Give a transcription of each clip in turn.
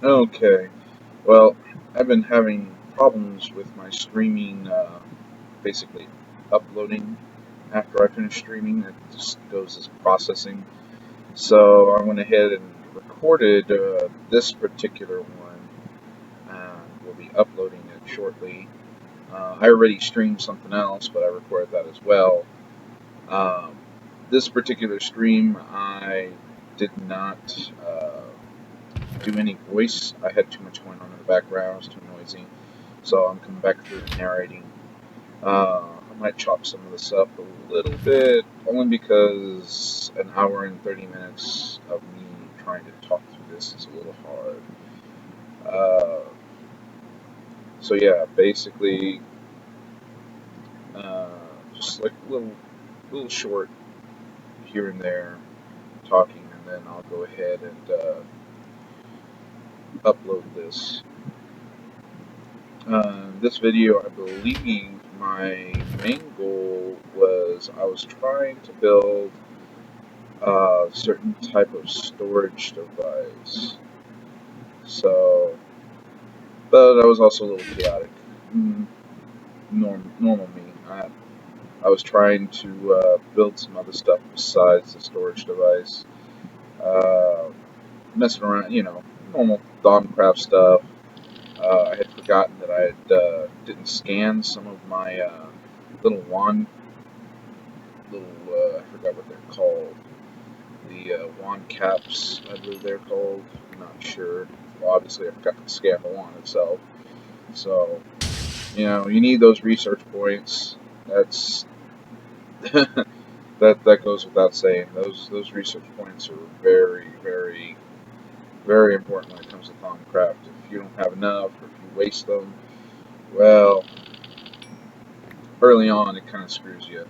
Okay, well, I've been having problems with my streaming, basically uploading after I finish streaming. It just goes as processing. So I went ahead and recorded this particular one. We'll be uploading it shortly. I already streamed something else, but I recorded that as well. Um, this particular stream, I did not do any voice. I had too much going on in the background. It was too noisy. So I'm coming back through and narrating. I might chop some of this up a little bit, only because an hour and 30 minutes of me trying to talk through this is a little hard. Uh, so yeah, basically, uh, just like little short here and there talking, and then I'll go ahead and upload this. This video, I believe my main goal was I was trying to build a certain type of storage device. So, but I was also a little chaotic. Normal me. I was trying to build some other stuff besides the storage device. Uh, Messing around, normal Domcraft stuff. I had forgotten that I didn't scan some of my little wand, I forgot what they're called. The wand caps, I believe they're called. I'm not sure. Well, obviously, I forgot to scan the wand itself. So, you need those research points. That's that goes without saying. Those research points are very, very, very important when it comes to Thaumcraft. If you don't have enough, or if you waste them, well, early on it kind of screws you.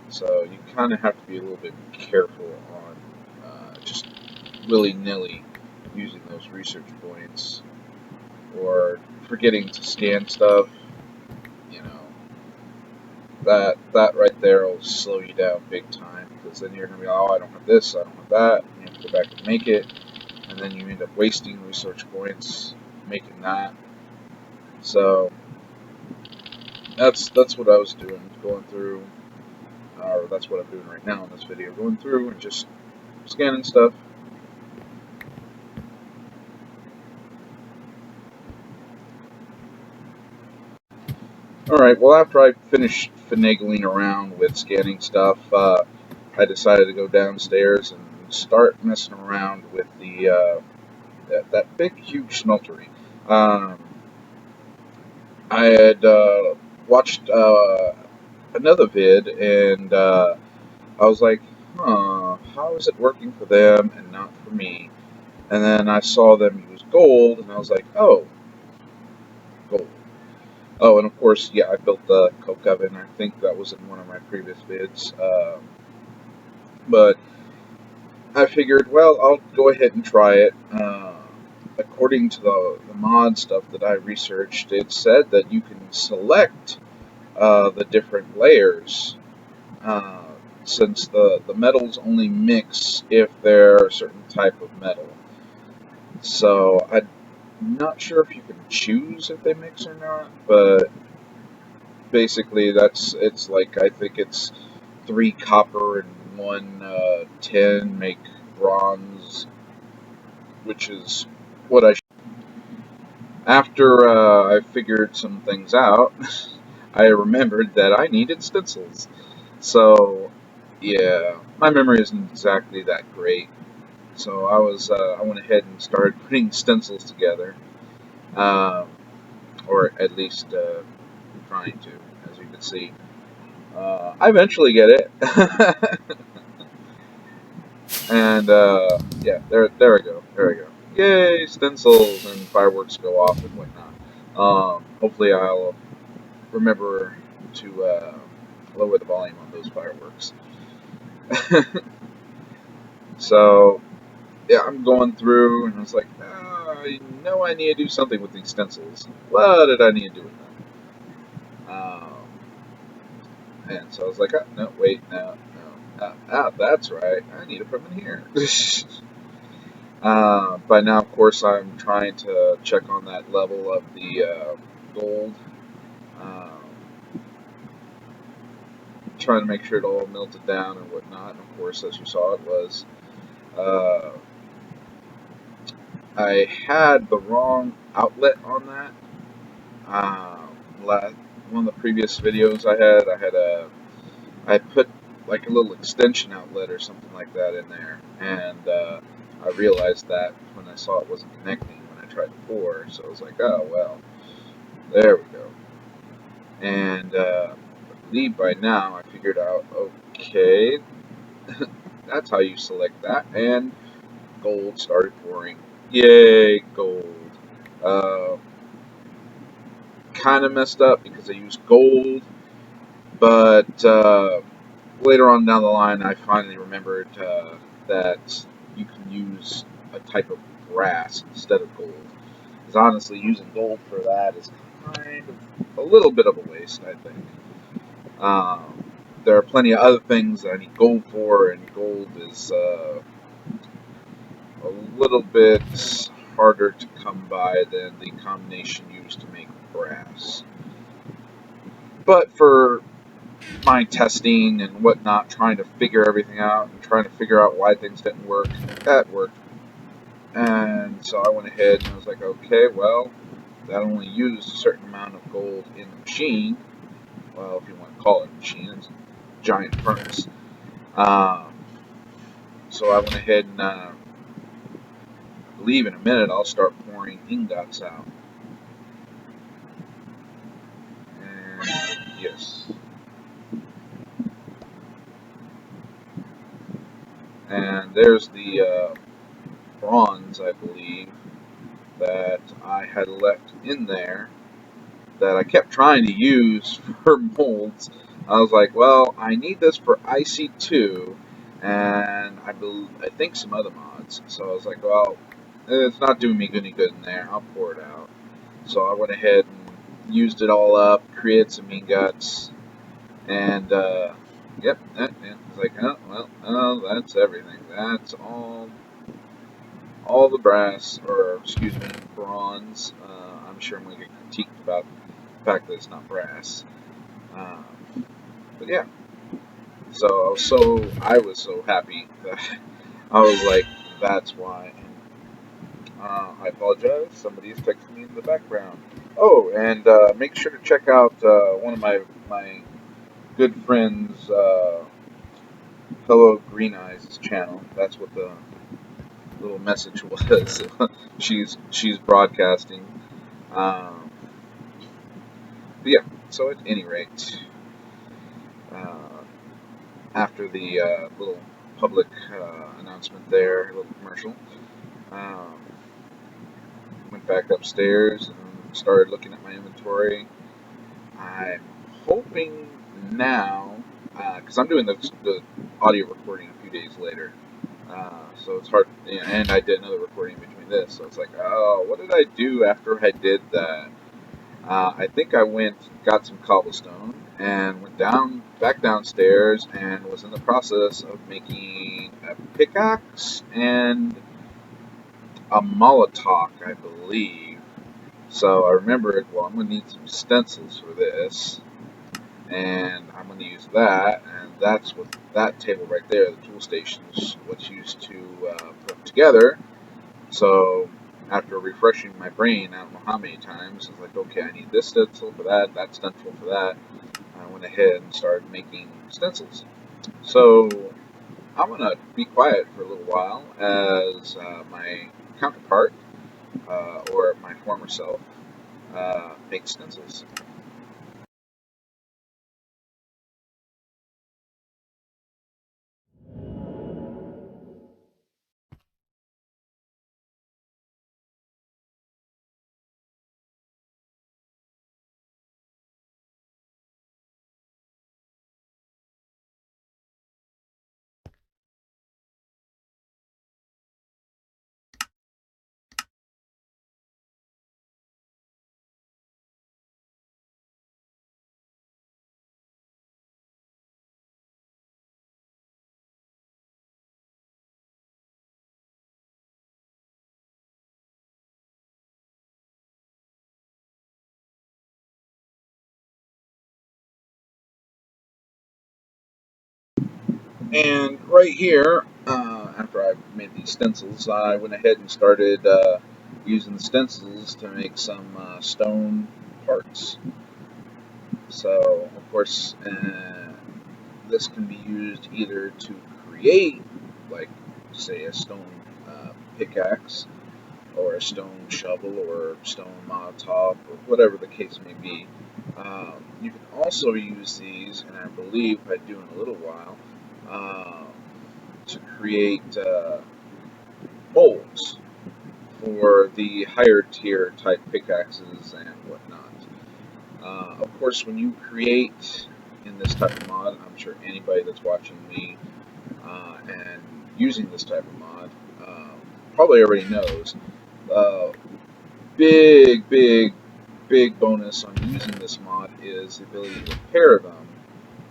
So you kind of have to be a little bit careful on just willy-nilly using those research points or forgetting to scan stuff. You know that right there will slow you down big time because then you're gonna be like, oh, I don't have this, I don't have that. And you have to go back and make it, and then you end up wasting research points making that. So that's what I was doing, going through, or that's what I'm doing right now in this video, going through and just scanning stuff. Alright, well, after I finished finagling around with scanning stuff, I decided to go downstairs and start messing around with that big, huge smeltery. Um, I had watched another vid, and I was like, huh, how is it working for them and not for me? And then I saw them use gold, and I was like, oh, gold. Oh, and of course, yeah, I built the coke oven. I think that was in one of my previous vids. But I figured, well, I'll go ahead and try it. According to the mod stuff that I researched, it said that you can select the different layers, uh, since the metals only mix if they're a certain type of metal. So I'm not sure if you can choose if they mix or not, but basically it's like I think it's 3 copper and 1 tin make bronze, which is what I. After I figured some things out, I remembered that I needed stencils. So yeah, my memory isn't exactly that great. So I went ahead and started putting stencils together, um, or at least trying to, as you can see. I eventually get it. And yeah, there we go. There we go. Yay, stencils and fireworks go off and whatnot. Hopefully I'll remember to lower the volume on those fireworks. So yeah, I'm going through and I was like, I know I need to do something with these stencils. What did I need to do with them? And so I was like, oh, no, wait, no, that's right. I need to put them in here. By now, of course, I'm trying to check on that level of the gold, um, trying to make sure it all melted down and whatnot. And of course, as you saw, it was. Uh, I had the wrong outlet on that. Um, one of the previous videos I put like a little extension outlet or something like that in there, and I realized that when I saw it wasn't connecting when I tried to pour, so I was like, oh well, there we go. And I believe by now I figured out, okay, that's how you select that, and gold started pouring. Yay, gold. Uh, kind of messed up because I used gold, but later on down the line, I finally remembered that you can use a type of brass instead of gold. Because honestly, using gold for that is kind of a little bit of a waste, I think. There are plenty of other things that I need gold for, and gold is a little bit harder to come by than the combination used to make brass. But for my testing and whatnot, trying to figure everything out and trying to figure out why things didn't work, that worked. And so I went ahead and I was like, okay, well, that only used a certain amount of gold in the machine. Well, if you want to call it a machine, it's a giant furnace. Um, so I went ahead and I believe in a minute I'll start pouring ingots out. And yes. And there's the bronze, I believe, that I had left in there that I kept trying to use for molds. I was like, well, I need this for IC2, and I think some other mods. So I was like, well, it's not doing me any good in there. I'll pour it out. So I went ahead and used it all up, created some ingots, and yep, it's like, oh, well, oh, that's everything. That's all the brass, or excuse me, bronze. I'm sure I'm going to get critiqued about the fact that it's not brass. Um, but yeah, so I was so happy that I was like, that's why. I apologize. Somebody's texting me in the background. Oh, and make sure to check out one of my good friends, Hello Green Eyes' channel. That's what the little message was. she's broadcasting. Um, but yeah. So at any rate, uh, after the little public announcement there, a little commercial, um, went back upstairs and started looking at my inventory. I'm hoping now, because I'm doing the audio recording a few days later, so it's hard, and I did another recording between this, so it's like, oh, what did I do after I did that? I think I got some cobblestone, and went back downstairs, and was in the process of making a pickaxe and a Molotov, I believe. So I remembered, well, I'm going to need some stencils for this, and I'm going to use that, and that's what that table right there, the tool station, is what's used to put together. So after refreshing my brain, I don't know how many times, I was like, okay, I need this stencil for that stencil for that. I went ahead and started making stencils. So I'm going to be quiet for a little while as my counterpart, or my former self, makes stencils. And right here, after I made these stencils, I went ahead and started using the stencils to make some stone parts. So, of course, this can be used either to create, like, say, a stone pickaxe, or a stone shovel, or stone top, or whatever the case may be. You can also use these, and I believe I do in a little while, to create molds for the higher tier type pickaxes and whatnot. Of course, when you create in this type of mod, I'm sure anybody that's watching me and using this type of mod probably already knows. Uh, big bonus on using this mod is the ability to repair them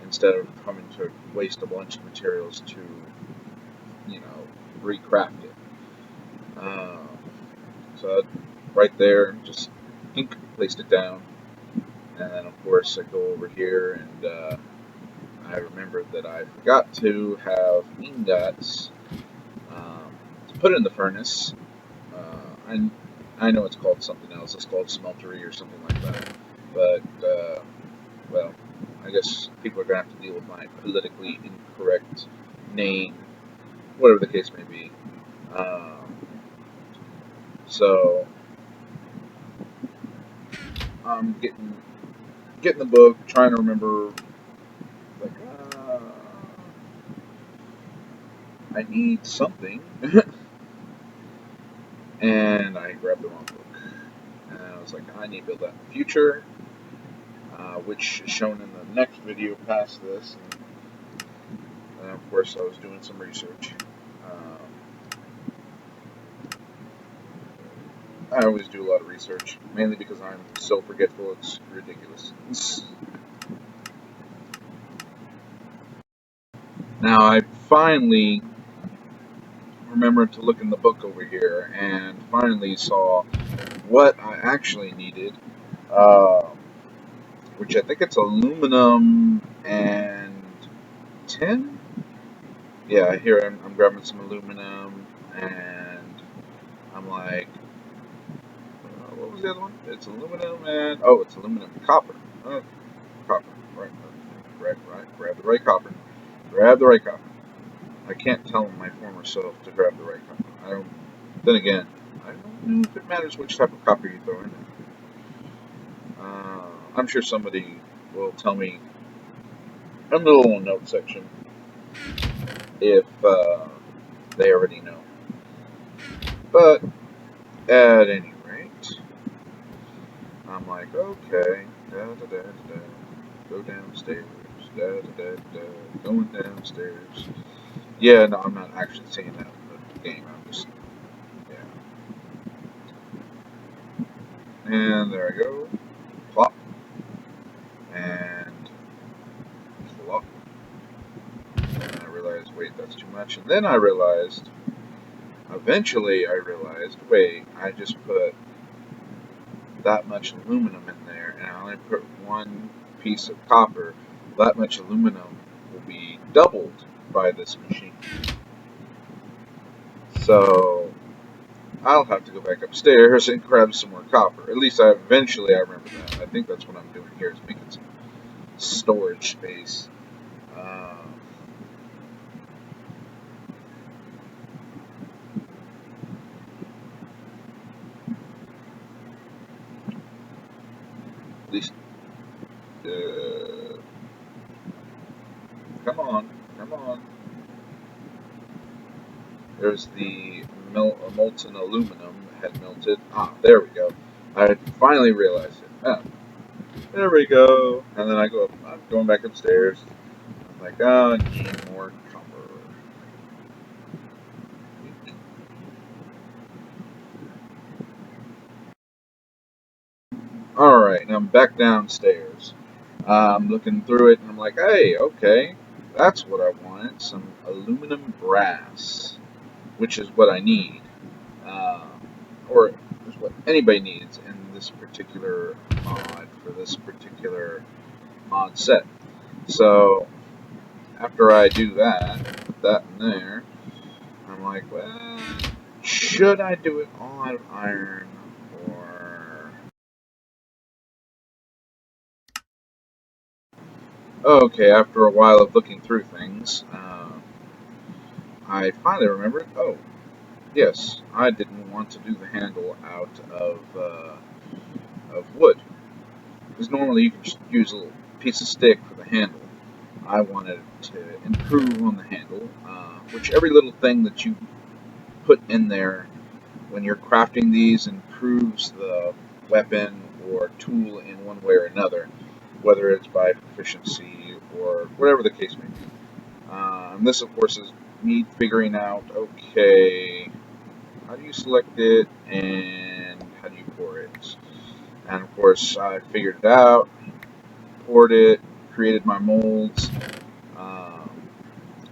instead of having to waste a bunch of materials to, you know, recraft it. Uh, so right there, just placed it down, and then of course I go over here and I remembered that I forgot to have ingots to put in the furnace. I know it's called something else. It's called smeltery or something like that. But well, I guess people are gonna have to deal with my politically incorrect name, whatever the case may be. So I'm getting the book, trying to remember, like, I need something, and I grabbed the wrong book. And I was like, I need to build that in the future, which is shown in the next video past this. And of course, I was doing some research. I always do a lot of research, mainly because I'm so forgetful, it's ridiculous. Now, I finally remembered to look in the book over here, and finally saw what I actually needed, uh, which I think it's aluminum and tin? Yeah, here I'm grabbing some aluminum, and I'm like, what was the other one? It's aluminum and, oh, it's aluminum and copper. Copper, right, grab the right copper. Grab the right copper. I can't tell my former self to grab the right copper. I don't, then again, I don't know if it matters which type of copper you throw in there. I'm sure somebody will tell me in the little note section if they already know. But at any rate, I'm like, okay, da da da da, go downstairs, da da da da, going downstairs. Yeah, no, I'm not actually saying that in the game. I'm just, yeah. And there I go, plop, and plop. And I realized, wait, that's too much. And then I realized, eventually I realized, wait, I just put that much aluminum in there, and I only put one piece of copper. That much aluminum will be doubled by this machine. So I'll have to go back upstairs and grab some more copper. At least eventually I remember that. I think that's what I'm doing here, is making some storage space. At least, uh, come on, come on. There's the molten aluminum had melted. Ah, there we go. I finally realized it. Ah, there we go. And then I'm going back upstairs. I'm like, oh, I need more copper. Alright, and I'm back downstairs. I'm looking through it and I'm like, hey, okay, that's what I wanted. Some aluminum brass, which is what I need. Uh, or is what anybody needs in this particular mod, for this particular mod set. So after I do that, put that in there, I'm like, well, should I do it all out of iron or... Okay, after a while of looking through things, I finally remembered, oh, yes, I didn't want to do the handle out of wood. Because normally you can just use a little piece of stick for the handle. I wanted to improve on the handle, which every little thing that you put in there when you're crafting these improves the weapon or tool in one way or another, whether it's by proficiency or whatever the case may be. And this, of course, is me figuring out, okay, how do you select it and how do you pour it? And of course, I figured it out, poured it, created my molds. Um,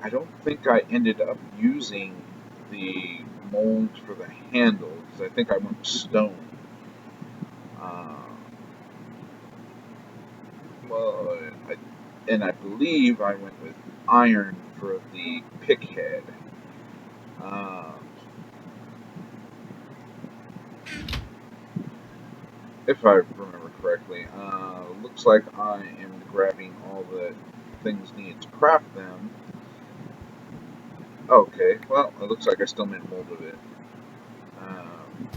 I don't think I ended up using the mold for the handle because I think I went with stone. Uh, well, and I believe I went with iron for the pick head. Uh, if I remember correctly. Looks like I am grabbing all the things needed to craft them. Okay, well, it looks like I still made a mold of it. Um,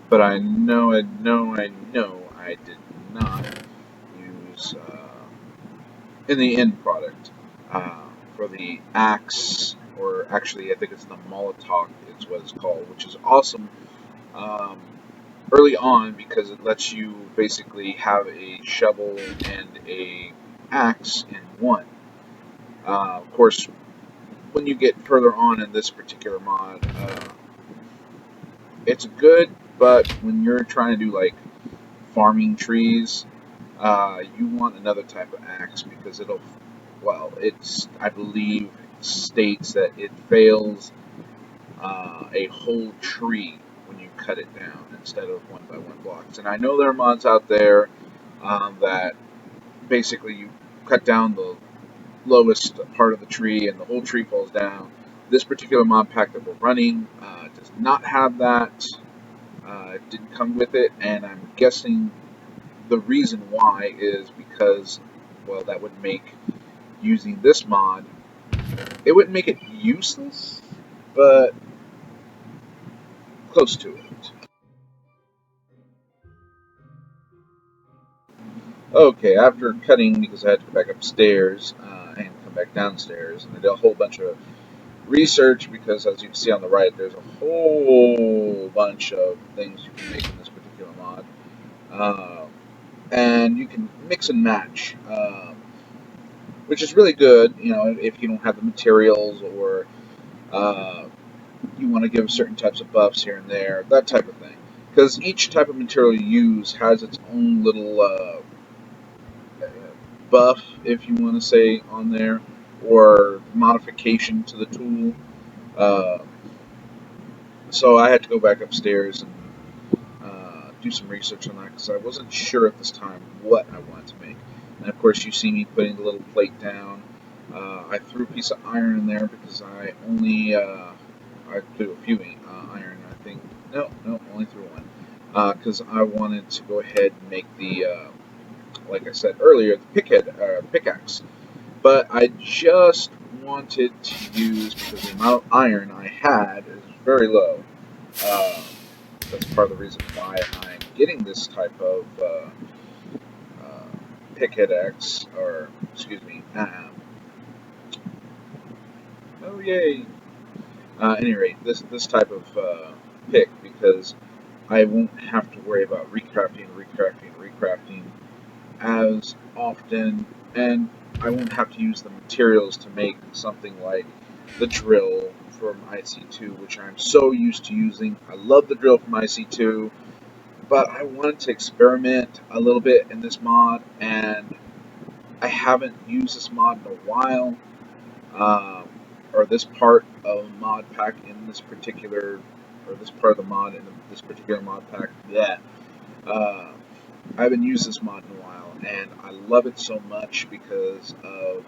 but I did not use in the end product for the axe, or actually I think it's the Molotov is what it's called, which is awesome um, early on because it lets you basically have a shovel and a axe in one. Of course, when you get further on in this particular mod, it's good, but when you're trying to do like farming trees, you want another type of axe because I believe, states that it fails a whole tree when you cut it down instead of one by one blocks. And I know there are mods out there that basically you cut down the lowest part of the tree and the whole tree falls down. This particular mod pack that we're running does not have that. It didn't come with it, and I'm guessing the reason why is because, well, that would make using this mod, it wouldn't make it useless, but close to it. Okay, after cutting, because I had to go back upstairs and come back downstairs, and I did a whole bunch of research because, as you can see on the right, there's a whole bunch of things you can make in this particular mod. Uh, and you can mix and match, which is really good, if you don't have the materials or uh, you want to give certain types of buffs here and there, that type of thing. Because each type of material you use has its own little buff, if you want to say, on there, or modification to the tool. Uh, so I had to go back upstairs and do some research on that because I wasn't sure at this time what I wanted to make. And of course, you see me putting the little plate down. I threw a piece of iron in there because I threw a few iron. I think no, only threw one because I wanted to go ahead and make the like I said earlier, the pickaxe. But I just wanted to use, because the amount of iron I had is very low. Uh, that's part of the reason why I'm getting this type of uh, pickaxe, or excuse me. Oh yay! At any rate, this type of pick, because I won't have to worry about recrafting as often, and I won't have to use the materials to make something like the drill from IC2, which I'm so used to using. I love the drill from IC2, but I wanted to experiment a little bit in this mod, and I haven't used this mod in a while, um, or this part of mod pack in this particular, or this part of the mod in this particular mod pack. Yeah. Uh, I haven't used this mod in a while, and I love it so much because of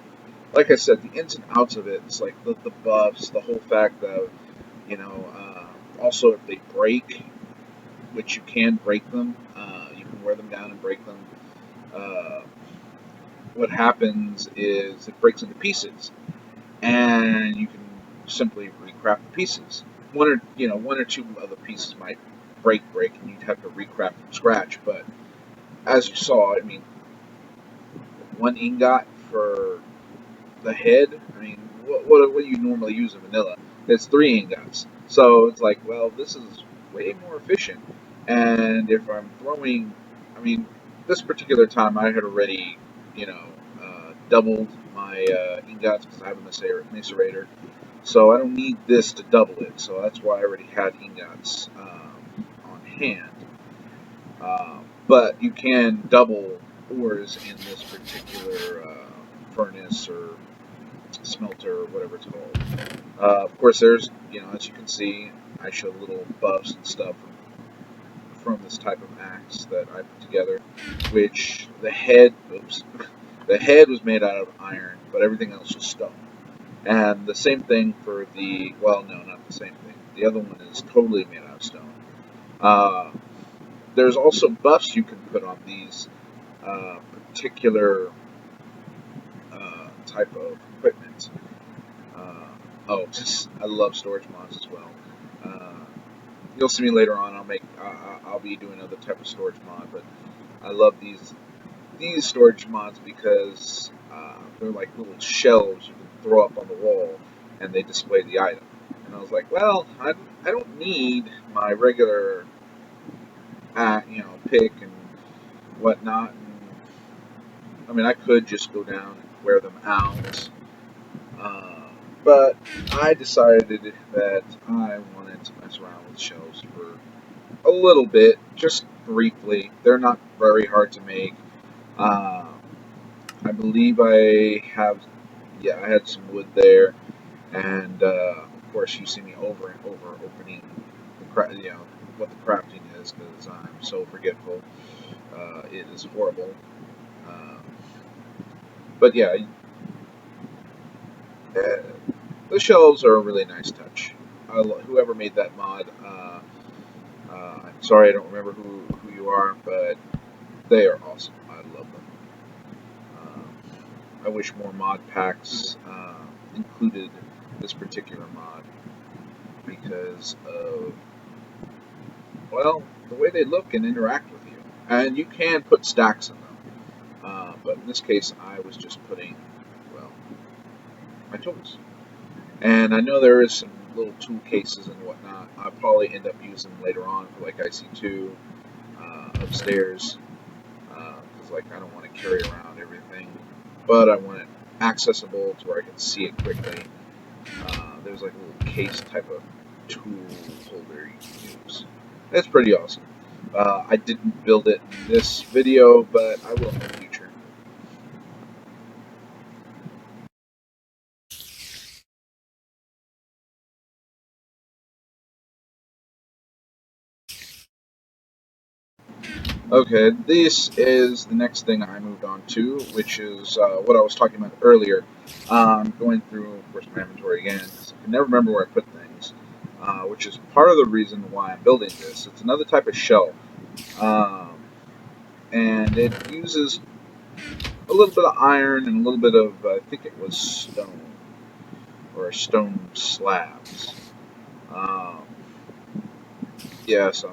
like I said, the ins and outs of it, it's like the buffs, the whole fact of, also if they break, which you can break them, you can wear them down and break them. Uh, what happens is it breaks into pieces, and you can simply recraft the pieces. One or two of the pieces might break, and you'd have to recraft from scratch. But as you saw, I mean, one ingot for the head. I mean, what do you normally use in vanilla? It's three ingots. So it's like, well, this is way more efficient. And if I'm throwing, I mean, this particular time I had already, doubled my ingots because I have a macerator. So I don't need this to double it. So that's why I already had ingots on hand. But you can double ores in this particular furnace or smelter or whatever it's called. Of course, there's, as you can see, I show little buffs and stuff from this type of axe that I put together, which the head was made out of iron, but everything else was stone. And the same thing for well, no, not the same thing. The other one is totally made out of stone. Uh, there's also buffs you can put on these particular type of equipment. Uh, I love storage mods as well. Uh, you'll see me later on. I'll be doing another type of storage mod, but I love these storage mods because they're like little shelves you can throw up on the wall, and they display the item. And I was like, well, I don't need my regular pick and whatnot. And, I mean, I could just go down and wear them out. Uh, but I decided that I wanted to mess around with shelves for a little bit, just briefly. They're not very hard to make. Uh, I believe I had some wood there, and of course you see me over and over opening what the crafting is because I'm so forgetful. It is horrible. Uh, but yeah, uh, the shelves are a really nice touch. Whoever made that mod, I'm sorry I don't remember who you are, but they are awesome. I love them. I wish more mod packs included this particular mod because of, well, the way they look and interact with you. And you can put stacks in them. But in this case, I was just putting, well, my tools. And I know there is some little tool cases and whatnot. I'll probably end up using later on for like IC2 upstairs. Because I don't want to carry around everything. But I want it accessible to where I can see it quickly. There's like a little case type of tool holder you can use. It's pretty awesome. I didn't build it in this video, but I will in the future. Okay, this is the next thing I moved on to, which is what I was talking about earlier. Going through, of course, my inventory again, because I can never remember where I put things, which is part of the reason why I'm building this. It's another type of shelf, um, and it uses a little bit of iron and a little bit of, I think it was stone, or stone slabs. Um, yes,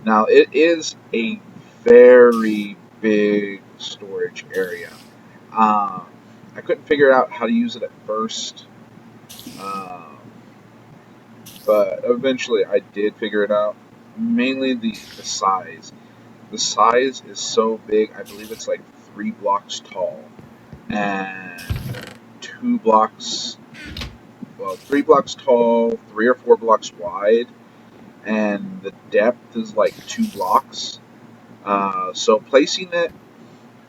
now it is a very big storage area. Um, I couldn't figure out how to use it at first, um, but eventually I did figure it out. Mainly the size. The size is so big. I believe it's like 3 blocks tall and 2 blocks. Well, 3 blocks tall, 3 or 4 blocks wide, and the depth is like 2 blocks. So placing it,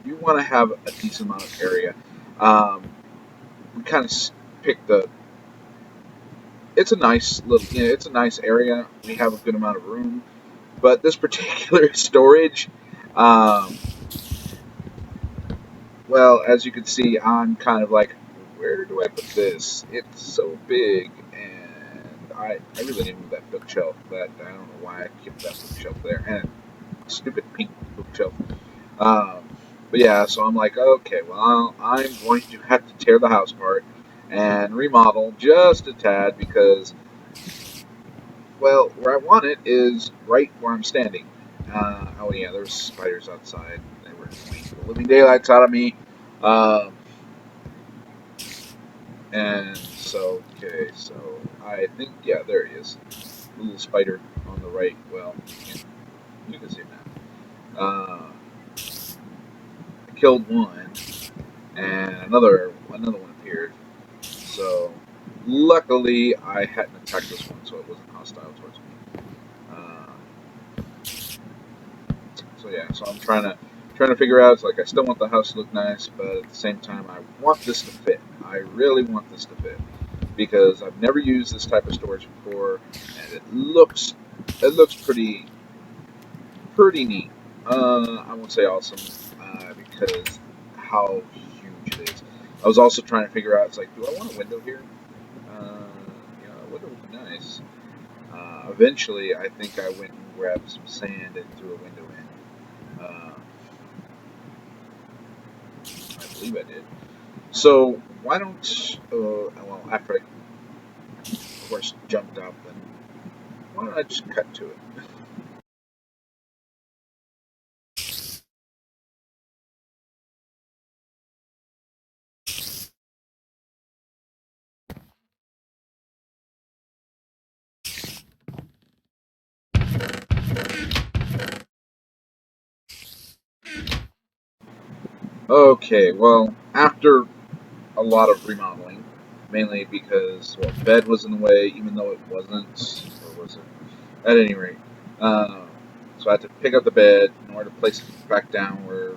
you want to have a decent amount of area. Um, we kind of picked the. It's a nice little. It's a nice area. We have a good amount of room, but this particular storage, um, well, as you can see, I'm kind of like where do I put this? It's so big, and I really didn't move that bookshelf. That I don't know why I kept that bookshelf there, and stupid pink bookshelf. Um, but yeah, so I'm like, okay, well, I'm going to have to tear the house apart and remodel just a tad because, well, where I want it is right where I'm standing. Oh yeah, there's spiders outside. They were annoying the living daylights out of me. Um, and so, okay, so I think, yeah, there he is. Little spider on the right. Well, you can see him now. I killed one, and another one appeared. So, luckily, I hadn't attacked this one, so it wasn't hostile towards me. Uh, so yeah, so I'm trying to figure out. It's like I still want the house to look nice, but at the same time, I want this to fit. I really want this to fit because I've never used this type of storage before, and it looks pretty neat. I won't say awesome because how huge it is. I was also trying to figure out. It's like, do I want a window here? Uh, a window would be nice. Eventually, I think I went and grabbed some sand and threw a window in. I believe I did. So why don't? Well, after I, of course, jumped up, and why don't I just cut to it? Okay, well, after a lot of remodeling, mainly because well, the bed was in the way, even though it wasn't, or was it? At any rate, uh, so I had to pick up the bed in order to place it back down where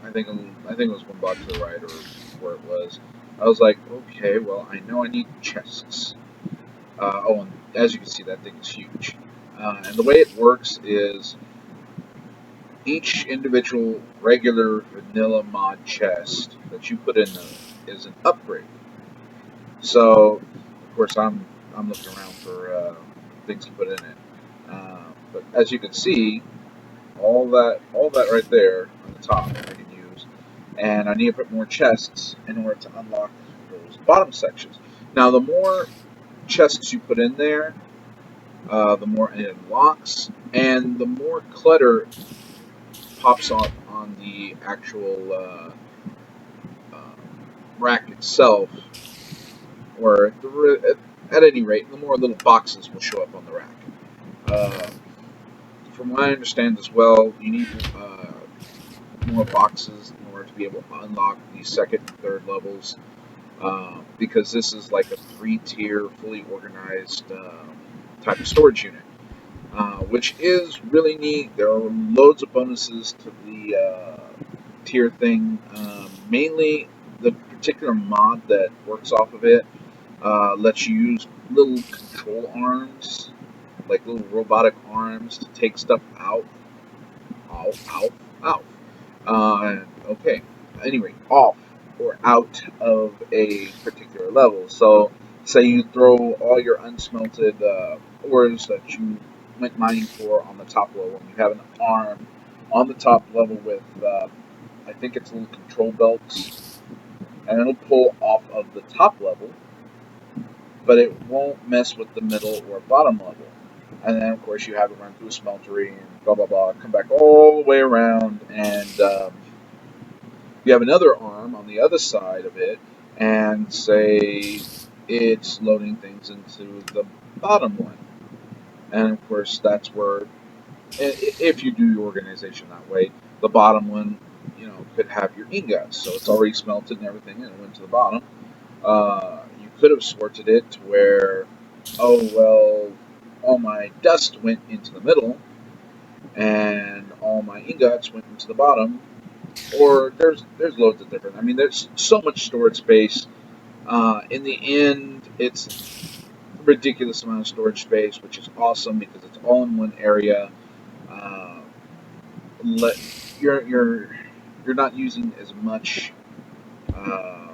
I think it was one block to the right or where it was. I was like, okay, well, I know I need chests. And as you can see, that thing is huge. And the way it works is each individual regular vanilla mod chest that you put in is an upgrade. So, of course, I'm looking around for things to put in it. But as you can see, all that right there on the top I can use, and I need to put more chests in order to unlock those bottom sections. Now, the more chests you put in there, the more it unlocks, and the more clutter pops up on the actual uh, rack itself. Or at any rate, the more little boxes will show up on the rack. Uh, from what I understand as well, you need more boxes in order to be able to unlock the second and third levels. Because this is like a three-tier, fully organized type of storage unit, which is really neat. There are loads of bonuses to the tier thing. Mainly, the particular mod that works off of it lets you use little control arms, like little robotic arms, to take stuff out, out. Okay. Anyway, off or out of a particular level. So, say you throw all your unsmelted ores that you went mining for on the top level, and you have an arm on the top level with, I think it's little control belts, and it'll pull off of the top level, but it won't mess with the middle or bottom level. And then, of course, you have to run through a smeltery and blah blah blah, come back all the way around, and you have another arm on the other side of it, and say it's loading things into the bottom one. And of course, that's where, if you do your organization that way, the bottom one, could have your ingots. So it's already smelted and everything, and it went to the bottom. You could have sorted it to where, oh well, all my dust went into the middle, and all my ingots went into the bottom. Or there's loads of different. I mean, there's so much storage space. In the end, it's a ridiculous amount of storage space, which is awesome because it's all in one area. Uh, let you're not using as much. Uh,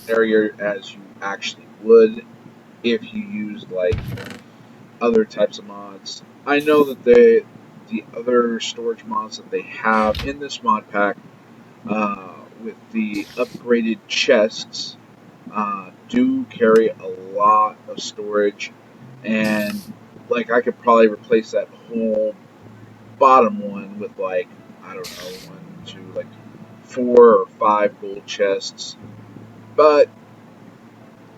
area as you actually would if you used like other types of mods. I know that the other storage mods that they have in this mod pack with the upgraded chests do carry a lot of storage, and like I could probably replace that whole bottom one with like I don't know 1, 2, like 4 or 5 gold chests, but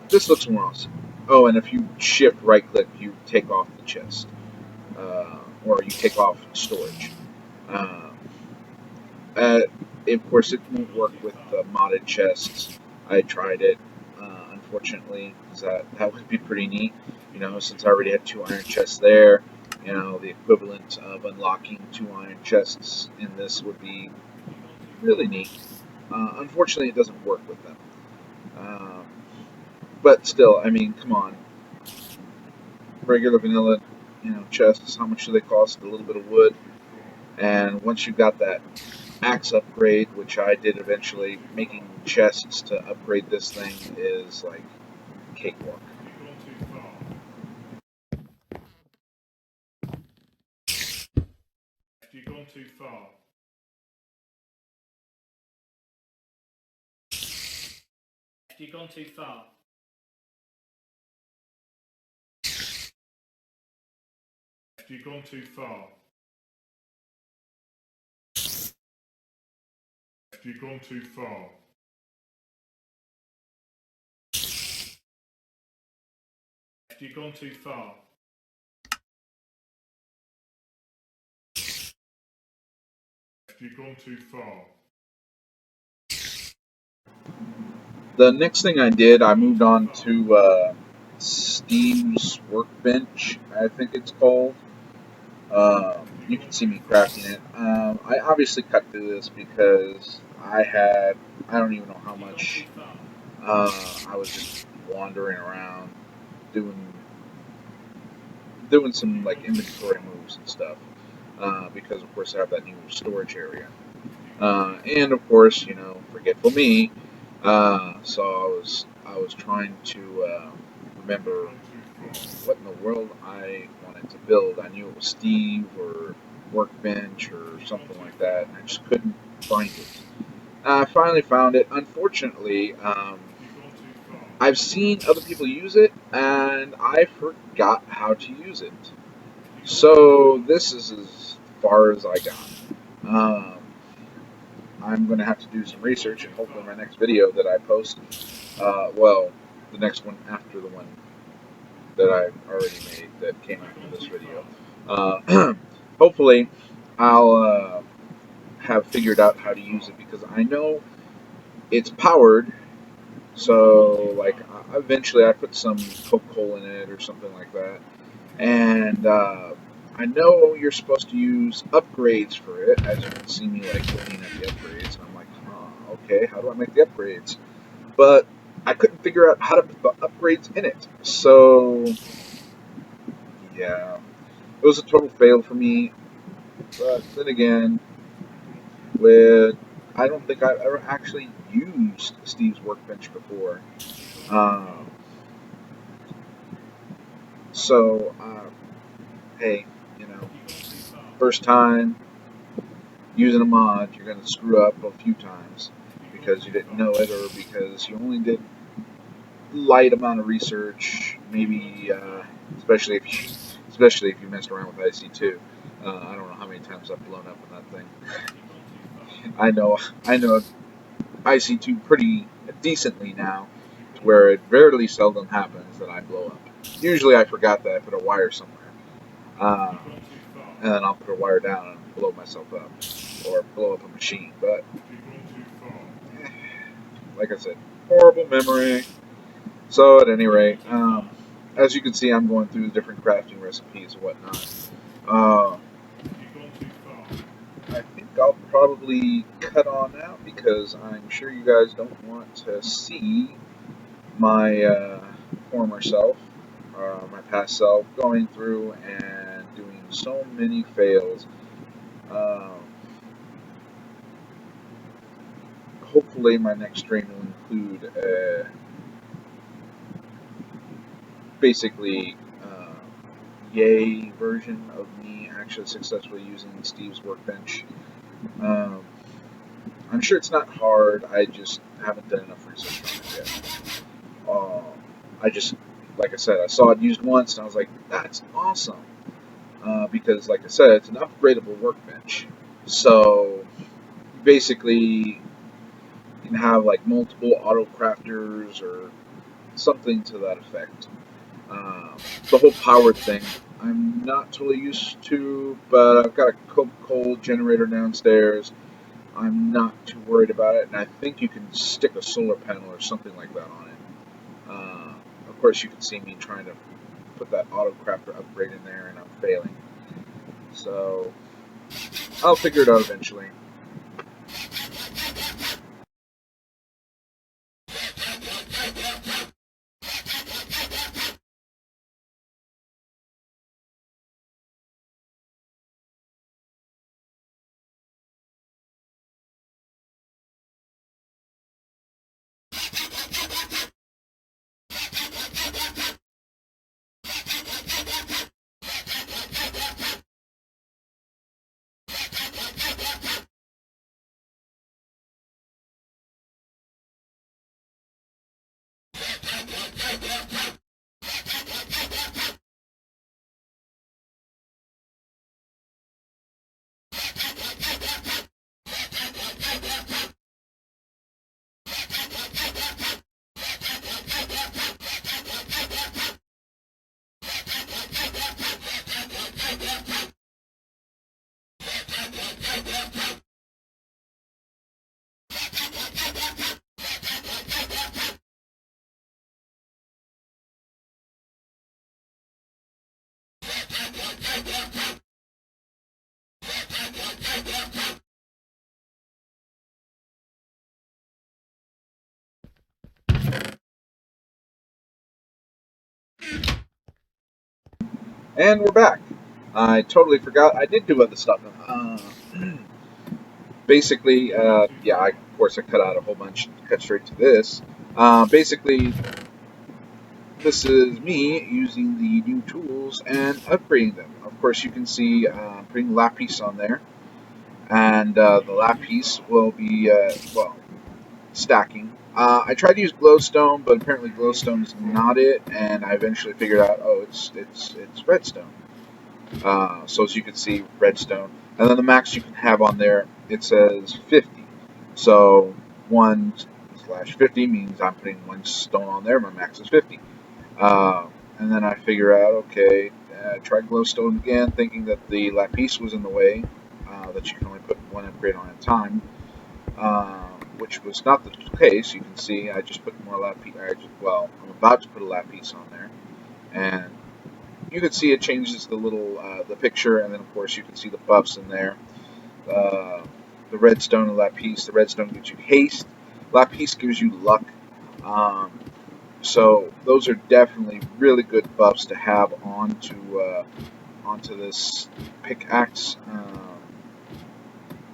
this looks more awesome. Oh, and if you shift right click, you take off the chest, or you take off storage. Uh, uh, of course, it won't work with the modded chests. I tried it, unfortunately, because that would be pretty neat. You know, since I already had 2 iron chests there, you know, the equivalent of unlocking 2 iron chests in this would be really neat. Unfortunately, it doesn't work with them. Um, but still, I mean, come on, regular vanilla, you know, chests. How much do they cost? A little bit of wood, and once you got that axe upgrade, which I did eventually, making chests to upgrade this thing is like cakewalk. You've gone too far. You've gone too far. You've gone too far. You've gone too far. You've gone too far. You've gone too far. The next thing I did, I moved on to Steve's Workbench, I think it's called. You can see me crafting it. I obviously cut through this because I don't even know how much. I was just wandering around doing some like inventory moves and stuff. Because of course I have that new storage area. And of course, you know, forgetful me. So I was trying to remember what in the world I wanted to build. I knew it was Steve or Workbench or something like that, and I just couldn't find it. I finally found it. Unfortunately, I've seen other people use it, and I forgot how to use it. So this is as far as I got. Um, I'm going to have to do some research, and hopefully my next video that I post, well, the next one after the one that I already made that came after this video, hopefully I'll have figured out how to use it because I know it's powered. So like eventually I put some Coke cola in it or something like that, and I know you're supposed to use upgrades for it, as you can see me like looking at the upgrades, and I'm like, huh, okay, how do I make the upgrades? But I couldn't figure out how to put the upgrades in it. So yeah, it was a total fail for me. But then again, with I don't think I've ever actually used Steve's Workbench before. Um, so hey, you know, first time using a mod, you're going to screw up a few times because you didn't know it or because you only did light amount of research. Maybe, especially if you messed around with IC2. I don't know how many times I've blown up in that thing. I know IC2 pretty decently now, to where it very seldom happens that I blow up. Usually I forgot that I put a wire somewhere. Uh, and then I'll put a wire down and blow myself up, or blow up a machine. But like I said, horrible memory. So at any rate, as you can see, I'm going through the different crafting recipes and whatnot. Uh, I think I'll probably cut on out because I'm sure you guys don't want to see my former self, my past self, going through and doing so many fails. Um, Hopefully, my next stream will include basically yay version of me actually successfully using Steve's workbench. Um, I'm sure it's not hard. I just haven't done enough research on it yet. I just, like I said, I saw it used once and I was like, that's awesome. Because, like I said, it's an upgradable workbench. So basically, you can have like multiple auto crafters or something to that effect. The whole powered thing, I'm not totally used to, but I've got a coal generator downstairs. I'm not too worried about it, and I think you can stick a solar panel or something like that on it. Of course, you can see me trying to put that auto crafter upgrade in there, and I'm failing. So I'll figure it out eventually. And we're back. I totally forgot I did do other stuff. Basically, yeah, of course I cut out a whole bunch, cut straight to this. Basically, this is me using the new tools and upgrading them. Of course, you can see putting lapis on there, and the lapis will be, well, stacking. I tried to use glowstone, but apparently glowstone is not it, and I eventually figured out, oh, it's redstone. So as you can see, redstone. And then the max you can have on there, it says 50. So 1/50 means I'm putting one stone on there, my max is 50. Uh, and then I figure out, okay, try glowstone again, thinking that the lapis was in the way, that you can only put one upgrade on at a time, which was not the case. You can see I just put more lapis, well, I'm about to put a lapis on there, and you can see it changes the little the picture, and then of course you can see the buffs in there. Uh, the redstone and lapis. The redstone gives you haste. Lapis gives you luck. Um, so those are definitely really good buffs to have onto this pickaxe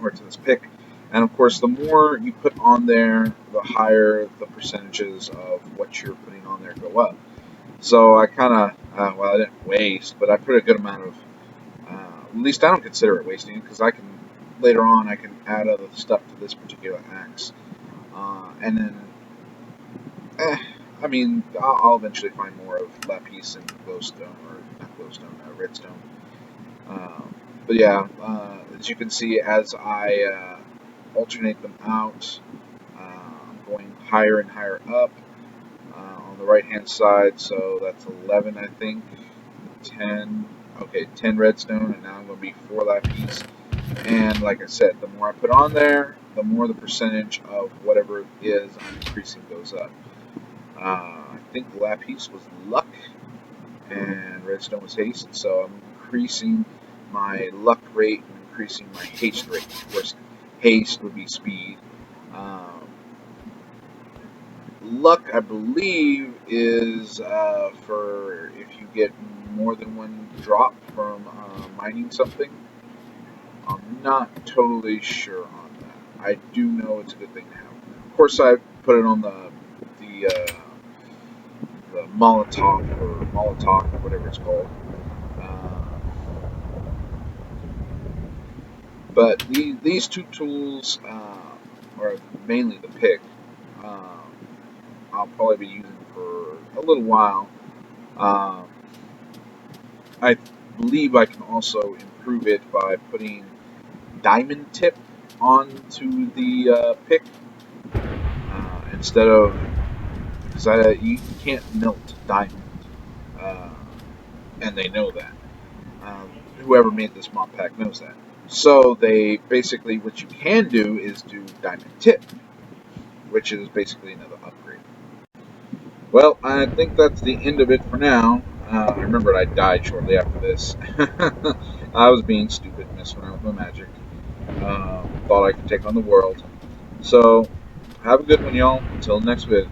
or to this pick. And of course, the more you put on there, the higher the percentages of what you're putting on there go up. So I kind of, well, I didn't waste, but I put a good amount of, at least I don't consider it wasting, because I can, later on, I can add other stuff to this particular axe. And then, I mean, I'll eventually find more of lapis and glowstone, or not glowstone, redstone. But yeah, as you can see, as I alternate them out, I'm going higher and higher up. On the right hand side, so that's 11, I think, 10, okay, 10 redstone, and now I'm going to be 4 lapis. And like I said, the more I put on there, the more the percentage of whatever it is I'm increasing goes up. I think lapis was luck and redstone was haste, so I'm increasing my luck rate and increasing my haste rate. Of course, haste would be speed. Um, Luck, I believe, is for if you get more than one drop from mining something. I'm not totally sure on that. I do know it's a good thing to have. Of course, I put it on the Molotov or whatever it's called. Uh, but these two tools, or mainly the pick, uh, I'll probably be using for a little while. Um, I believe I can also improve it by putting diamond tip onto the pick instead of, because you can't melt diamond, uh, and they know that. Gone too Whoever far. made this mod pack knows that. So they basically, what you can do is do diamond tip, which is basically another upgrade. Well, I think that's the end of it for now. I remembered I died shortly after this. I was being stupid, messing around with my magic. Thought I could take on the world. So, have a good one, y'all. Until next vid.